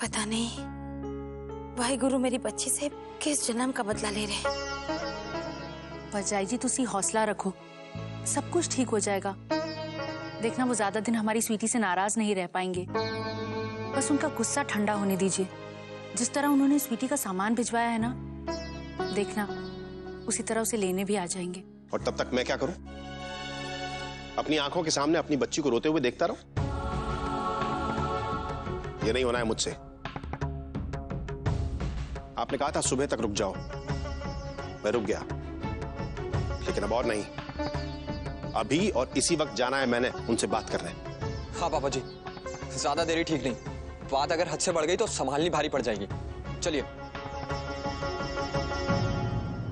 पता नहीं वाहिगुरु मेरी बच्ची से किस जन्म का बदला ले रहे। भरजाई जी तुसी हौसला रखो, सब कुछ ठीक हो जाएगा। देखना वो ज्यादा दिन हमारी स्वीटी से नाराज नहीं रह पाएंगे। बस उनका गुस्सा ठंडा होने दीजिए। जिस तरह उन्होंने स्वीटी का सामान भिजवाया है ना, देखना उसी तरह उसे लेने भी आ जाएंगे। और तब तक मैं क्या करूं? अपनी आंखों के सामने अपनी बच्ची को रोते हुए देखता रहूं? ये नहीं होना है मुझसे। आपने कहा था सुबह तक रुक जाओ, मैं रुक गया, लेकिन अब और नहीं। अभी और इसी वक्त जाना है मैंने उनसे बात करने। हाँ पापा जी, ज्यादा देरी ठीक नहीं। बात अगर हद से बढ़ गई तो संभालनी भारी पड़ जाएगी। चलिए।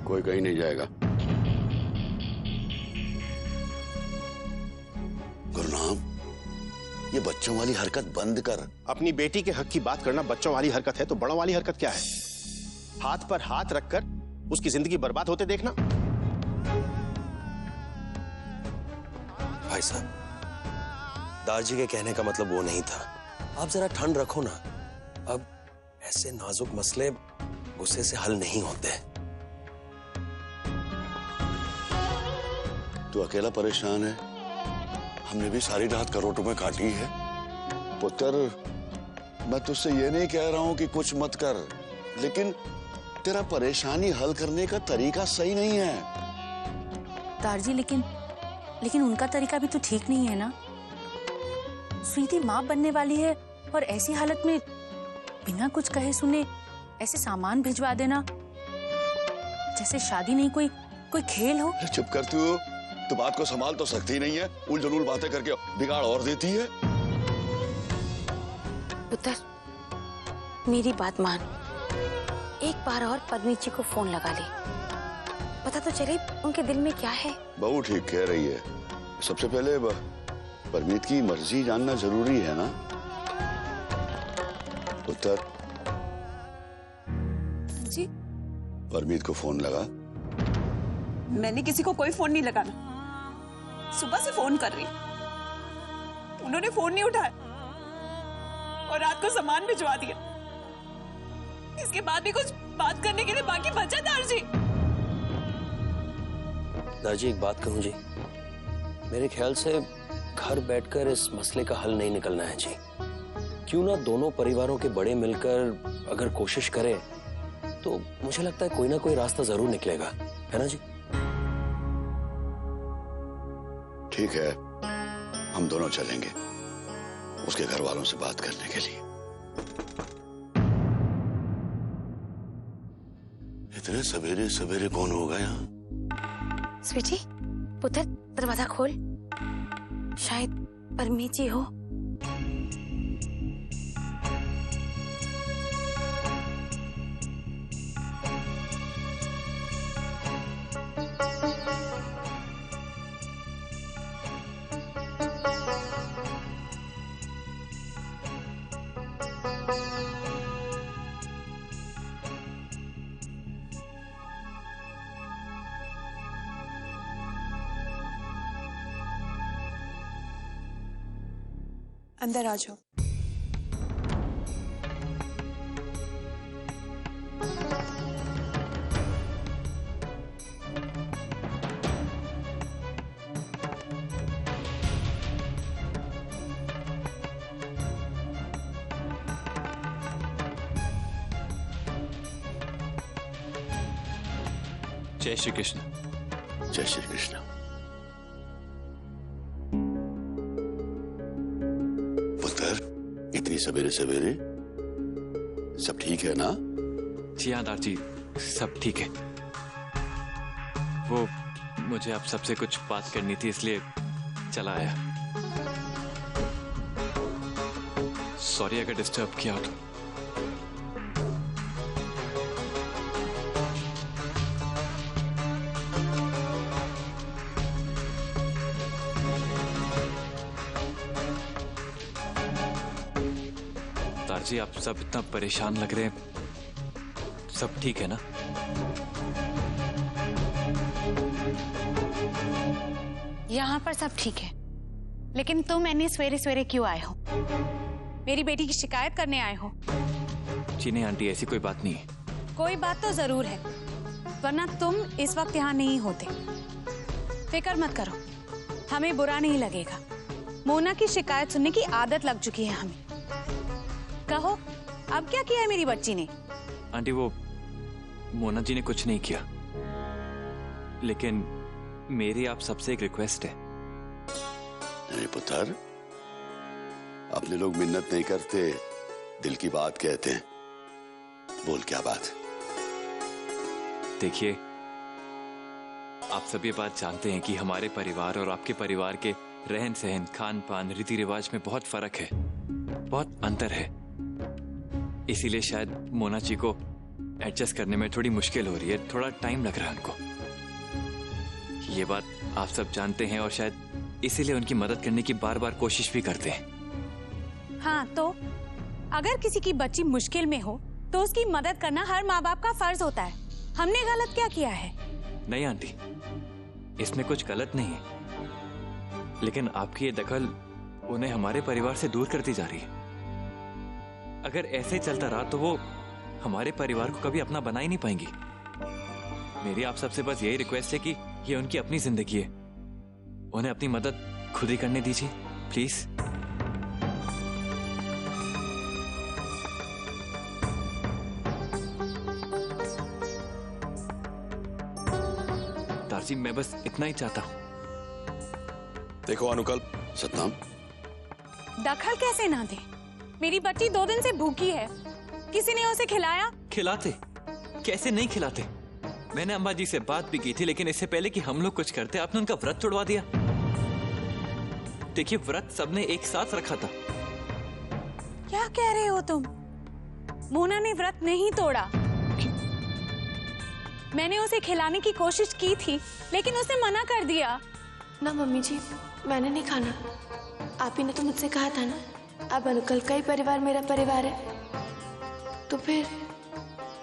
कोई कहीं नहीं जाएगा। गुरनाम, ये बच्चों वाली हरकत बंद कर। अपनी बेटी के हक की बात करना बच्चों वाली हरकत है तो बड़ों वाली हरकत क्या है? हाथ पर हाथ रखकर उसकी जिंदगी बर्बाद होते देखना। भाई साहब, दादाजी के कहने का मतलब वो नहीं था। आप जरा ठंड रखो ना। अब ऐसे नाजुक मसले गुस्से से हल नहीं होते। तू अकेला परेशान है? हमने भी सारी रात करवटों में काटी है। पुत्र, मैं तुझसे ये नहीं कह रहा हूं कि कुछ मत कर, लेकिन तेरा परेशानी हल करने का तरीका सही नहीं है। दादाजी लेकिन उनका तरीका भी तो ठीक नहीं है ना। स्वीटी माँ बनने वाली है और ऐसी हालत में बिना कुछ कहे सुने ऐसे सामान भिजवा देना, जैसे शादी नहीं कोई खेल हो। चुप कर तू बात को संभाल तो सकती नहीं है, उलझुल बातें करके बिगाड़ और देती है। पुत्र, मेरी बात मान, एक बार और परमीत जी को फोन लगा ले, पता तो चले उनके दिल में क्या है। बहू ठीक कह रही है। सबसे पहले परमीत की मर्जी जानना जरूरी है ना। पुत्र जी, परमीत को फोन लगा। मैंने किसी को कोई फोन नहीं लगाना। सुबह से फोन कर रही, उन्होंने फोन नहीं उठाया और रात को सामान भिजवा दिया। इसके बाद भी कुछ बात करने के लिए बाकी बचा दादाजी? दादाजी एक बात कहूं जी, मेरे ख्याल से घर बैठकर इस मसले का हल नहीं निकलना है जी। क्यों ना दोनों परिवारों के बड़े मिलकर अगर कोशिश करें तो मुझे लगता है कोई ना कोई रास्ता जरूर निकलेगा, है ना जी? ठीक है, हम दोनों चलेंगे उसके घर वालों से बात करने के लिए। इतने सवेरे सवेरे कौन होगा यहाँ? स्वीटी, पुत्र दरवाजा खोल, शायद परमीत जी हो। अंदर आ जाओ। जय श्री कृष्ण। जय श्री कृष्ण। पुत्र, इतनी सवेरे सवेरे सब ठीक है ना? जी हाँ दादाजी, सब ठीक है। वो मुझे आप सबसे कुछ बात करनी थी इसलिए चला आया। सॉरी अगर डिस्टर्ब किया हो तो। जी आप सब इतना परेशान लग रहे हैं, सब ठीक है ना? यहाँ पर सब ठीक है, लेकिन तुम इतनी सवेरे सवेरे क्यों आए हो? मेरी बेटी की शिकायत करने आए हो? जी नहीं आंटी, ऐसी कोई बात नहीं है। कोई बात तो जरूर है, वरना तुम इस वक्त यहाँ नहीं होते। फिक्र मत करो, हमें बुरा नहीं लगेगा। मोना की शिकायत सुनने की आदत लग चुकी है हमें। कहो, अब क्या किया है मेरी बच्ची ने? आंटी वो मोना जी ने कुछ नहीं किया, लेकिन मेरी आप सबसे एक रिक्वेस्ट है। नहीं पुत्र, अपने लोग मिन्नत नहीं करते, दिल की बात कहते हैं। बोल क्या बात? देखिए, आप सब ये बात जानते हैं कि हमारे परिवार और आपके परिवार के रहन सहन, खान पान, रीति रिवाज में बहुत फर्क है, बहुत अंतर है। इसीलिए शायद मोना जी को एडजस्ट करने में थोड़ी मुश्किल हो रही है, थोड़ा टाइम लग रहा है उनको। ये बात आप सब जानते हैं और शायद इसीलिए उनकी मदद करने की बार बार कोशिश भी करते हैं। हाँ, तो अगर किसी की बच्ची मुश्किल में हो तो उसकी मदद करना हर माँ बाप का फर्ज होता है। हमने गलत क्या किया है? नहीं आंटी, इसमें कुछ गलत नहीं है, लेकिन आपकी ये दखल उन्हें हमारे परिवार से दूर करती जा रही है। अगर ऐसे चलता रहा तो वो हमारे परिवार को कभी अपना बना ही नहीं पाएंगी। मेरी आप सबसे बस यही रिक्वेस्ट है कि ये उनकी अपनी जिंदगी है, उन्हें अपनी मदद खुद ही करने दीजिए प्लीज। दार्जी, मैं बस इतना ही चाहता हूं। देखो अनुकल्प, सतनाम, दखल कैसे ना दे? मेरी बच्ची 2 दिन से भूखी है, किसी ने उसे खिलाया? खिलाते? कैसे नहीं खिलाते? मैंने अम्बा जी से बात भी की थी, लेकिन इससे पहले कि हम लोग कुछ करते आपने उनका व्रत तोड़वा दिया। देखिए, व्रत सबने एक साथ रखा था। क्या कह रहे हो तुम? मोना ने व्रत नहीं तोड़ा। मैंने उसे खिलाने की कोशिश की थी, लेकिन उसने मना कर दिया। ना मम्मी जी, मैंने नहीं खाना। आप ही ने तो मुझसे कहा था ना, अब अनुकल्प का ही परिवार मेरा परिवार है, तो फिर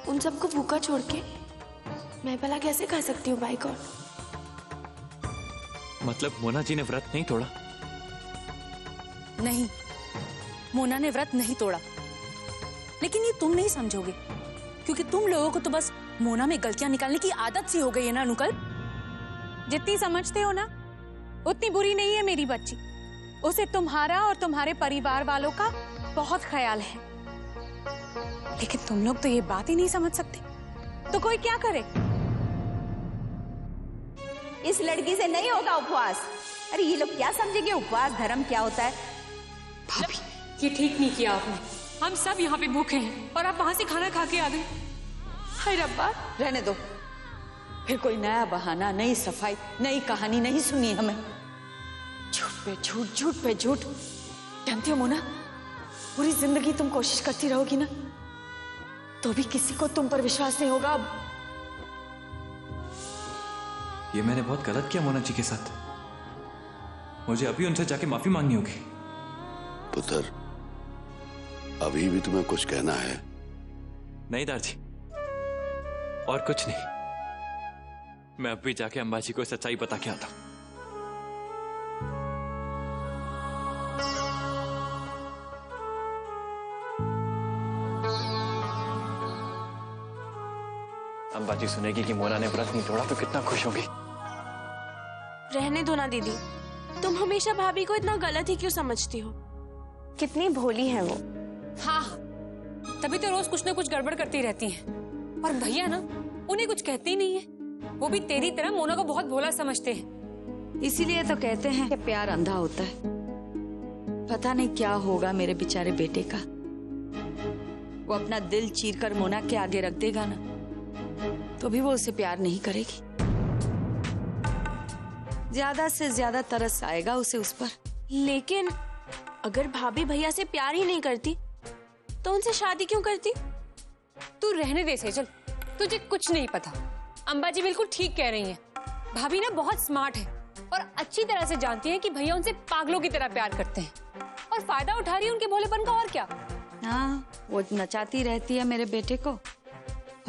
उन सबको भूखा छोड़ के मैं भला कैसे खा सकती हूँ भाई को? मतलब मोना जी ने व्रत नहीं तोड़ा? नहीं, मोना ने व्रत नहीं तोड़ा, लेकिन ये तुम नहीं समझोगे, क्योंकि तुम लोगों को तो बस मोना में गलतियां निकालने की आदत सी हो गई है ना अनुकल्प। जितनी समझते हो ना, उतनी बुरी नहीं है मेरी बच्ची। उसे तुम्हारा और तुम्हारे परिवार वालों का बहुत ख्याल है, लेकिन तुम लोग तो ये बात ही नहीं समझ सकते, तो कोई क्या करे? इस लड़की से नहीं होगा उपवास। अरे ये लोग क्या समझेंगे उपवास धर्म क्या होता है? भाभी, ये ठीक नहीं किया आपने। हम सब यहाँ पे भूखे हैं और आप वहां से खाना खा के आ गए। हाय रब्बा, रहने दो। फिर कोई नया बहाना, नई सफाई, नई कहानी नहीं सुनी हमें। झूठ पे झूठ, झूठ पे झूठ। जानती हो मोना, पूरी जिंदगी तुम कोशिश करती रहोगी ना, तो भी किसी को तुम पर विश्वास नहीं होगा। अब ये मैंने बहुत गलत किया मोना जी के साथ। मुझे अभी उनसे जाके माफी मांगनी होगी। पुत्र, अभी भी तुम्हें कुछ कहना है? नहीं दारजी, और कुछ नहीं। मैं अभी जाके अम्बा जी को सच्चाई बता के आता हूं। अम्बा जी सुनेगी कि मोना ने व्रत नहीं तोड़ा तो कितना खुश होगी। रहने दो ना दीदी, तुम हमेशा भाभी को इतना गलत ही क्यों समझती हो? कितनी भोली है वो। हाँ, तभी तो रोज कुछ ना कुछ गड़बड़ करती रहती हैं। और भैया ना, उन्हें कुछ कहते ही नहीं है। वो भी तेरी तरह मोना को बहुत भोला समझते हैं। इसीलिए तो कहते हैं कि प्यार अंधा होता है। पता नहीं क्या होगा मेरे बेचारे बेटे का। वो अपना दिल चीर कर मोना के आगे रख देगा ना, तो भी वो उसे प्यार नहीं करेगी। ज्यादा से ज्यादा तरस आएगा उसे उस पर। लेकिन अगर भाभी भैया से प्यार ही नहीं करती तो उनसे शादी क्यों करती? तू रहने दे सेजल, तुझे कुछ नहीं पता। अम्बा जी बिल्कुल ठीक कह रही हैं। भाभी ना बहुत स्मार्ट है और अच्छी तरह से जानती है कि भैया उनसे पागलों की तरह प्यार करते हैं और फायदा उठा रही है उनके भोलेपन का। और क्या? हाँ, वो नचाती रहती है मेरे बेटे को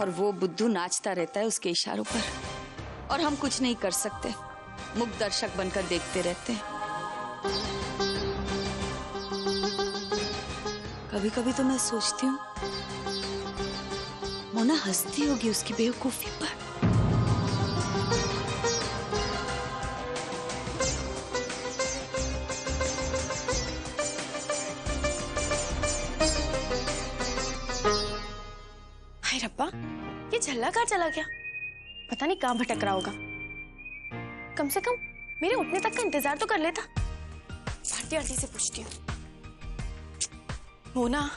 और वो बुद्धू नाचता रहता है उसके इशारों पर, और हम कुछ नहीं कर सकते, मुक्त दर्शक बनकर देखते रहते हैं। कभी कभी तो मैं सोचती हूँ मोना हंसती होगी उसकी बेवकूफी पर। हाय रब्बा, ये झल्ला कहाँ चला गया? पता नहीं कहाँ भटक रहा होगा। कम से कम मेरे उठने तक का इंतजार तो कर लेता। भारती आंटी से पूछती हूँ। मोना,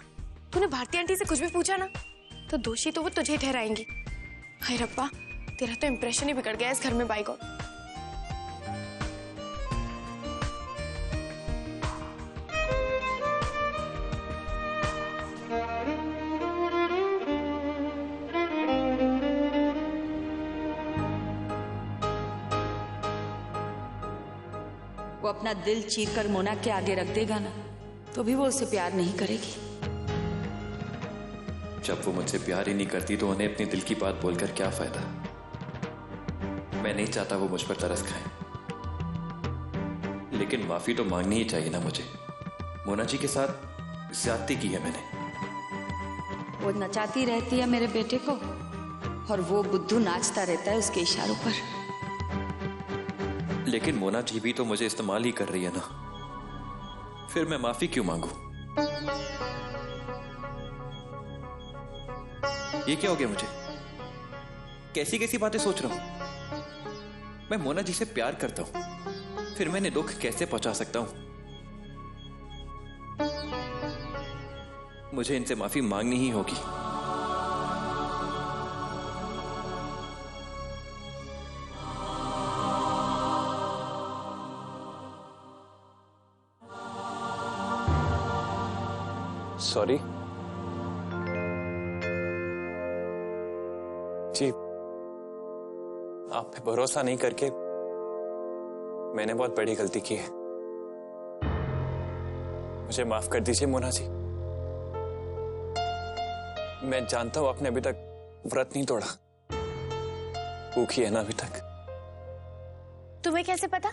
तूने भारती आंटी से कुछ भी पूछा ना तो दोषी तो वो तुझे ठहराएंगी। हाय रब्बा, तेरा तो इंप्रेशन ही बिगड़ गया इस घर में बाई गॉड। वो अपना दिल चीर कर मोना के आगे रख देगा ना तो भी वो उसे प्यार नहीं करेगी। जब वो मुझसे प्यार ही नहीं करती तो उन्हें अपने दिल की बात बोलकर क्या फायदा। मैं नहीं चाहता वो मुझ पर तरस खाए, लेकिन माफी तो मांगनी ही चाहिए ना मुझे। मोना जी के साथ ज्यादती की है मैंने। वो नचाती रहती है मेरे बेटे को और वो बुद्धू नाचता रहता है उसके इशारों पर। लेकिन मोना जी भी तो मुझे इस्तेमाल ही कर रही है ना, फिर मैं माफी क्यों मांगू? ये क्या हो गया मुझे? कैसी कैसी बातें सोच रहा हूं? मैं मोना जी से प्यार करता हूं, फिर मैंने दुख कैसे पहुंचा सकता हूं? मुझे इनसे माफी मांगनी ही होगी। सॉरी जी, आप पे भरोसा नहीं करके मैंने बहुत बड़ी गलती की है। मुझे माफ कर दीजिए मोना जी। मैं जानता हूं आपने अभी तक व्रत नहीं तोड़ा, भूखी है ना अभी तक। तुम्हें कैसे पता?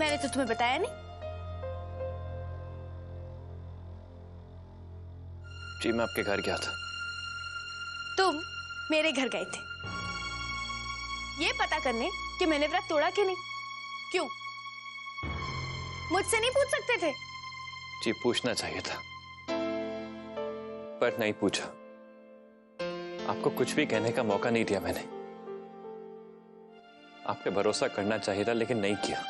मैंने तो तुम्हें बताया नहीं। जी, मैं आपके घर गया था। तुम मेरे घर गए थे ये पता करने कि मैंने व्रत तोड़ा कि नहीं। क्यों? मुझसे नहीं पूछ सकते थे? जी, पूछना चाहिए था पर नहीं पूछा। आपको कुछ भी कहने का मौका नहीं दिया मैंने। आप पे भरोसा करना चाहिए था लेकिन नहीं किया।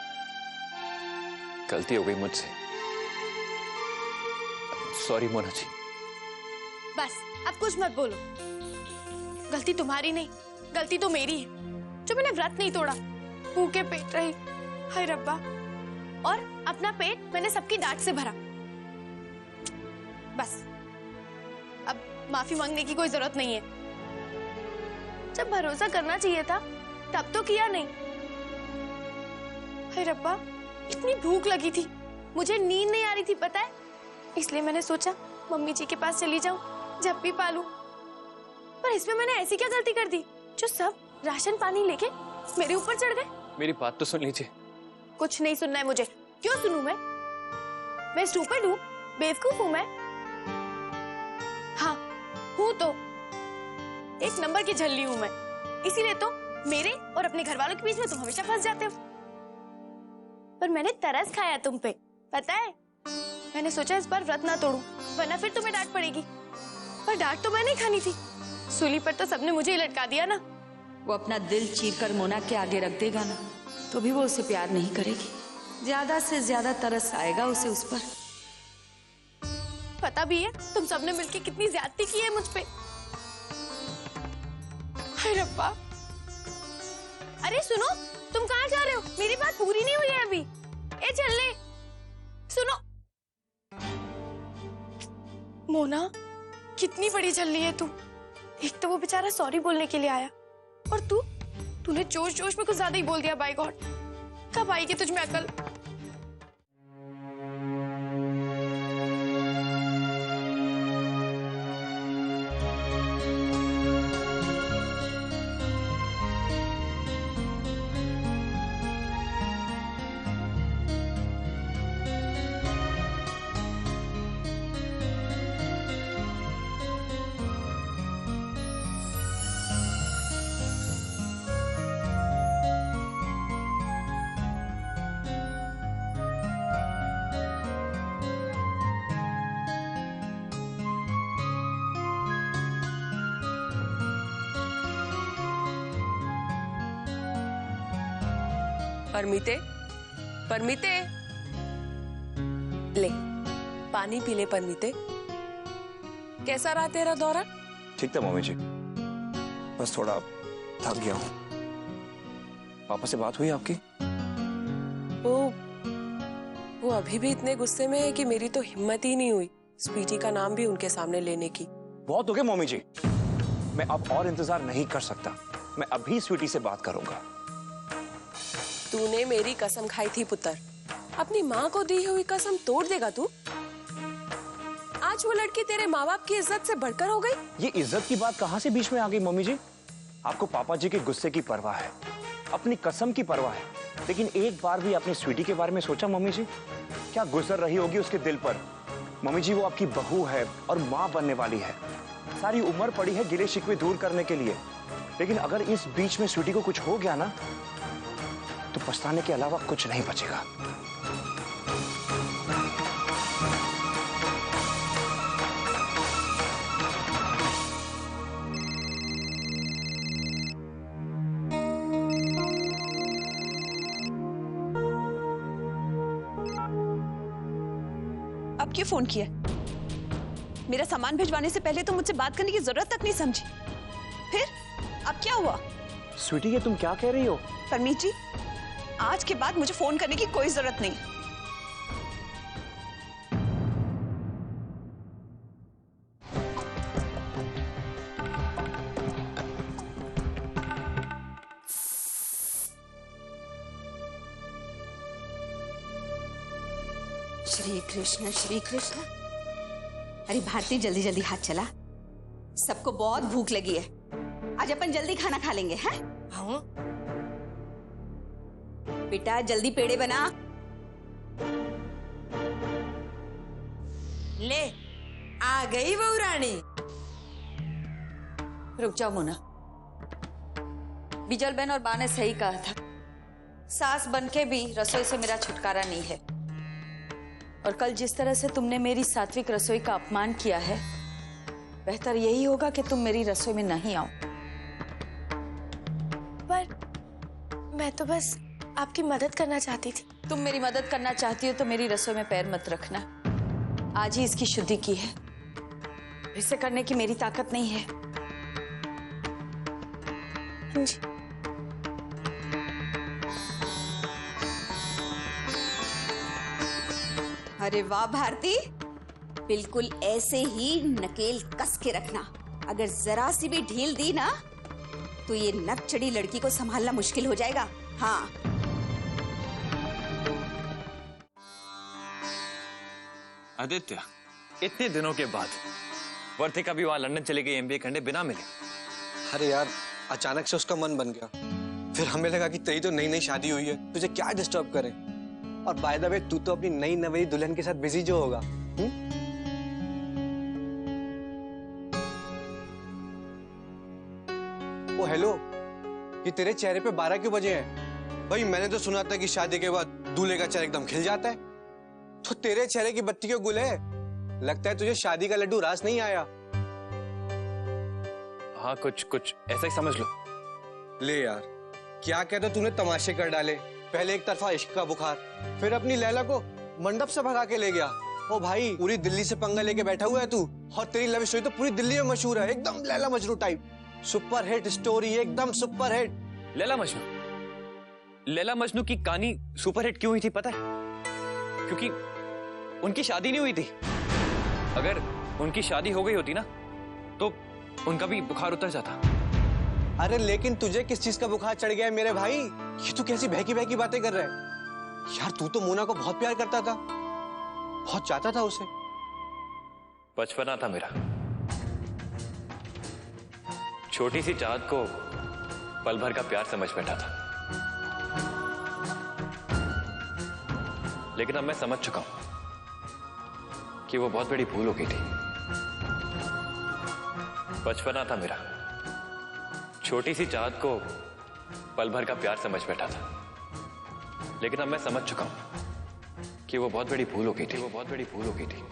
गलती हो गई मुझसे। सॉरी मोना जी। बस अब कुछ मत बोलो। गलती तुम्हारी नहीं, गलती तो मेरी है जो मैंने व्रत नहीं तोड़ा, भूखे पेट रही। हाय रब्बा, और अपना पेट मैंने सबकी डांट से भरा। बस अब माफी मांगने की कोई जरूरत नहीं है। जब भरोसा करना चाहिए था तब तो किया नहीं। हाय रब्बा, इतनी भूख लगी थी, मुझे नींद नहीं आ रही थी पता है, इसलिए मैंने सोचा मम्मी जी के पास चली जाऊं, जब भी पालू। पर इसमें मैंने ऐसी क्या गलती कर दी जो सब राशन पानी लेके मेरे ऊपर चढ़ गए? मेरी बात तो सुन लीजिए। कुछ नहीं सुनना है मुझे। क्यों सुनूं मैं स्टूपिड हूँ, बेवकूफ हूँ मैं? हाँ हूँ तो, एक नंबर की झल्ली हूँ मैं। इसीलिए तो मेरे और अपने घर वालों के बीच में तुम हमेशा फंस जाते हो। पर मैंने तरस खाया तुम पे, पता है। मैंने सोचा इस बार व्रत ना तोड़ूं, वरना फिर तुम्हें डांट पड़ेगी। पर डांट तो मैंने खानी थी, सूली पर तो सबने मुझे ही लटका दिया ना। वो अपना दिल चीर कर मोना के आगे रख देगा ना तो भी वो उसे प्यार नहीं करेगी। ज्यादा से ज्यादा तरस आएगा उसे उस पर। पता भी है तुम सबने मिलके कितनी ज्यादती की है मुझ पे। हाय रब्बा, अरे सुनो, तुम कहाँ जा रहे हो? मेरी बात पूरी नहीं हुई है अभी। ए चलने, सुनो। मोना, कितनी बड़ी झल्ली है तू। एक तो वो बेचारा सॉरी बोलने के लिए आया, और तूने जोश जोश में कुछ ज्यादा ही बोल दिया। बाय गॉड, कब आएगी तुझ में अकल? परमीते, परमीते, ले पानी पी ले परमीते। कैसा रहा तेरा दौरा? ठीक था मम्मी जी, बस थोड़ा थक गया हूँ। पापा से बात हुई आपकी? वो अभी भी इतने गुस्से में है कि मेरी तो हिम्मत ही नहीं हुई स्वीटी का नाम भी उनके सामने लेने की। बहुत हो गया मम्मी जी, मैं अब और इंतजार नहीं कर सकता। मैं अभी स्वीटी से बात करूंगा। तूने मेरी कसम खाई थी पुत्र, अपनी माँ को दी हुई कसम तोड़ देगा तू? आज वो लड़की तेरे माँ बाप की इज्जत से बढ़कर हो गई। ये इज्जत की बात कहाँ से बीच में आ गई मम्मी जी? आपको पापा जी के गुस्से की परवाह है, अपनी कसम की परवाह है, लेकिन एक बार भी अपनी स्वीटी के बारे में सोचा मम्मी जी? क्या गुजर रही होगी उसके दिल पर? मम्मी जी वो आपकी बहू है और माँ बनने वाली है। सारी उम्र पड़ी है गिले शिकवे दूर करने के लिए, लेकिन अगर इस बीच में स्वीटी को कुछ हो गया ना तो पछताने के अलावा कुछ नहीं बचेगा। अब क्यों फोन किया? मेरा सामान भिजवाने से पहले तो मुझसे बात करने की जरूरत तक नहीं समझी। फिर अब क्या हुआ? स्वीटी ये तुम क्या कह रही हो? परमीत जी, आज के बाद मुझे फोन करने की कोई जरूरत नहीं। श्री कृष्ण श्री कृष्ण। अरे भारती, जल्दी जल्दी हाथ चला, सबको बहुत भूख लगी है। आज अपन जल्दी खाना खा लेंगे, हैं? हाँ बेटा, जल्दी पेड़े बना। ले आ गई बहू रानी। रुक जाओ मोना, बिजल बहन और बा ने सही कहा था, सास बनके भी रसोई से मेरा छुटकारा नहीं है। और कल जिस तरह से तुमने मेरी सात्विक रसोई का अपमान किया है, बेहतर यही होगा कि तुम मेरी रसोई में नहीं आओ। पर मैं तो बस आपकी मदद करना चाहती थी। तुम मेरी मदद करना चाहती हो तो मेरी रसोई में पैर मत रखना। आज ही इसकी शुद्धि की है, इसे करने की मेरी ताकत नहीं है। जी। अरे वाह भारती, बिल्कुल ऐसे ही नकेल कस के रखना। अगर जरा सी भी ढील दी ना तो ये नक चढ़ी लड़की को संभालना मुश्किल हो जाएगा। हाँ आदित्य, इतने दिनों के बाद वर्तिका भी वहां लंदन चले गई एमबीए करने बिना मिले। अरे यार, अचानक से उसका मन बन गया, फिर हमें लगा कि तेरी तो नई नई शादी हुई है, तुझे क्या डिस्टर्ब करे। और बाय द वे, तू तो अपनी नई नवेली दुल्हन के साथ बिजी जो होगा। ओ हेलो, ये तेरे चेहरे पे 12 क्यों बजे हैं? भाई मैंने तो सुना था कि शादी के बाद दूल्हे का चेहरा एकदम खिल जाता है, तो तेरे चेहरे की बत्ती क्यों गुल है? लगता है तुझे शादी का लड्डू रास नहीं आया। हाँ, कुछ ऐसा ही समझ लो। ले यार, क्या कहते तूने तमाशे कर डाले। पहले एक तरफा इश्क का बुखार, फिर अपनी लैला को मंडप से भगा के ले गया। ओ भाई, पूरी दिल्ली से पंगा लेके बैठा हुआ है तू, और तेरी लव स्टोरी तो पूरी दिल्ली में मशहूर है, एकदम Laila Majnu type. Super hit story, एकदम सुपर हिट। लैला मजनू, लैला मजनू की कहानी सुपर हिट क्यों हुई थी पता है? क्योंकि उनकी शादी नहीं हुई थी। अगर उनकी शादी हो गई होती ना तो उनका भी बुखार उतर जाता। अरे लेकिन तुझे किस चीज का बुखार चढ़ गया है मेरे भाई? ये तू कैसी बहकी बहकी बातें कर रहा है यार? तू तो मोना को बहुत प्यार करता था, बहुत चाहता था उसे। बचपना था मेरा, छोटी सी चाहत को पल भर का प्यार समझ बैठा था। लेकिन अब मैं समझ चुका हूं कि वो बहुत बड़ी भूल हो गई थी। बचपना था मेरा, छोटी सी चाहत को पल भर का प्यार समझ बैठा था। लेकिन अब मैं समझ चुका हूं कि वो बहुत बड़ी भूल हो गई थी।